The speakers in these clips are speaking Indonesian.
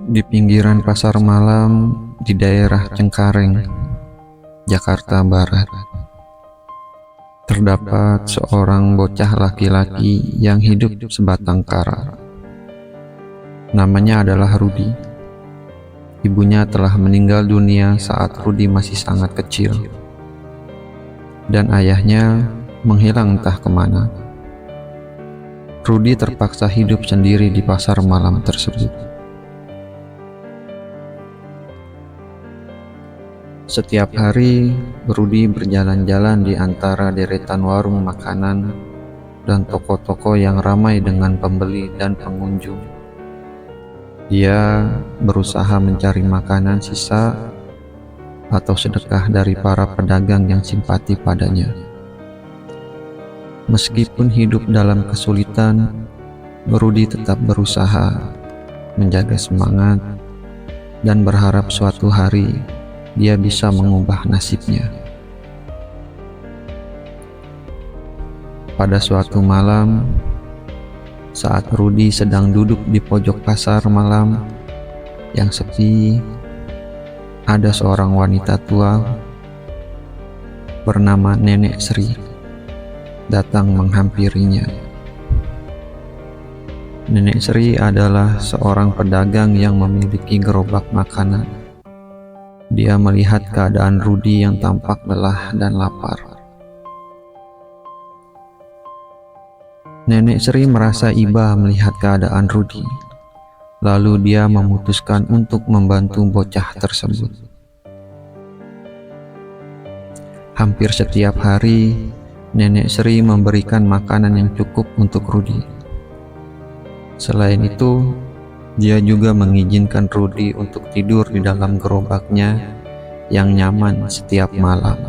Di pinggiran pasar malam di daerah Cengkareng, Jakarta Barat, terdapat seorang bocah laki-laki yang hidup sebatang kara. Namanya adalah Rudi. Ibunya telah meninggal dunia saat Rudi masih sangat kecil, dan ayahnya menghilang entah kemana. Rudi terpaksa hidup sendiri di pasar malam tersebut. Setiap hari, Rudi berjalan-jalan di antara deretan warung makanan dan toko-toko yang ramai dengan pembeli dan pengunjung. Dia berusaha mencari makanan sisa atau sedekah dari para pedagang yang simpati padanya. Meskipun hidup dalam kesulitan, Rudi tetap berusaha menjaga semangat dan berharap suatu hari dia bisa mengubah nasibnya. Pada suatu malam, saat Rudi sedang duduk di pojok pasar malam yang sepi, ada seorang wanita tua bernama Nenek Sri datang menghampirinya. Nenek Sri adalah seorang pedagang yang memiliki gerobak makanan. Dia melihat keadaan Rudi yang tampak lelah dan lapar. Nenek Sri merasa iba melihat keadaan Rudi. Lalu dia memutuskan untuk membantu bocah tersebut. Hampir setiap hari, Nenek Sri memberikan makanan yang cukup untuk Rudi. Selain itu, dia juga mengizinkan Rudi untuk tidur di dalam gerobaknya yang nyaman setiap malam.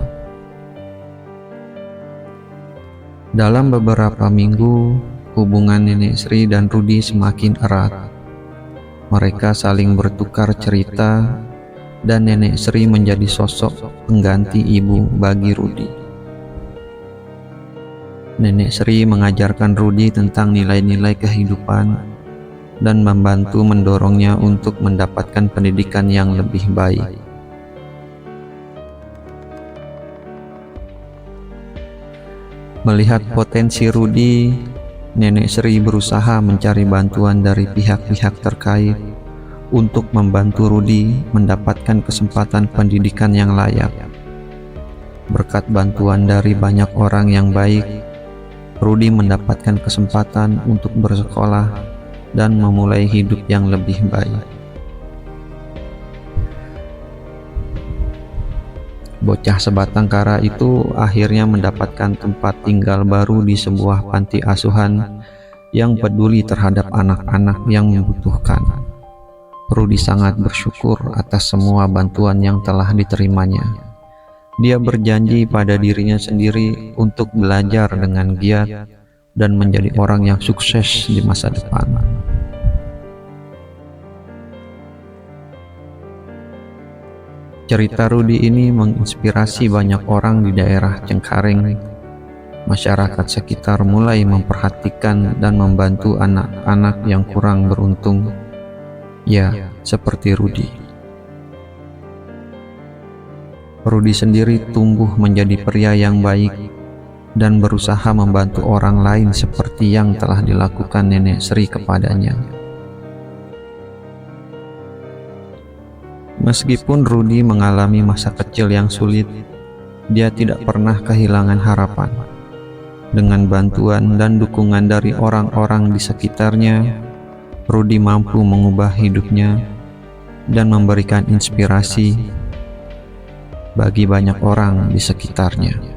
Dalam beberapa minggu, hubungan Nenek Sri dan Rudi semakin erat. Mereka saling bertukar cerita, dan Nenek Sri menjadi sosok pengganti ibu bagi Rudi. Nenek Sri mengajarkan Rudi tentang nilai-nilai kehidupan dan membantu mendorongnya untuk mendapatkan pendidikan yang lebih baik. Melihat potensi Rudi, Nenek Sri berusaha mencari bantuan dari pihak-pihak terkait untuk membantu Rudi mendapatkan kesempatan pendidikan yang layak. Berkat bantuan dari banyak orang yang baik, Rudi mendapatkan kesempatan untuk bersekolah dan memulai hidup yang lebih baik. Bocah sebatang kara itu akhirnya mendapatkan tempat tinggal baru di sebuah panti asuhan yang peduli terhadap anak-anak yang membutuhkan. Rudi sangat bersyukur atas semua bantuan yang telah diterimanya. Dia berjanji pada dirinya sendiri untuk belajar dengan giat dan menjadi orang yang sukses di masa depan. Cerita Rudi ini menginspirasi banyak orang di daerah Cengkareng. Masyarakat sekitar mulai memperhatikan dan membantu anak-anak yang kurang beruntung, ya, seperti Rudi. Rudi sendiri tumbuh menjadi pria yang baik dan berusaha membantu orang lain seperti yang telah dilakukan Nenek Sri kepadanya. Meskipun Rudi mengalami masa kecil yang sulit, dia tidak pernah kehilangan harapan. Dengan bantuan dan dukungan dari orang-orang di sekitarnya, Rudi mampu mengubah hidupnya dan memberikan inspirasi bagi banyak orang di sekitarnya.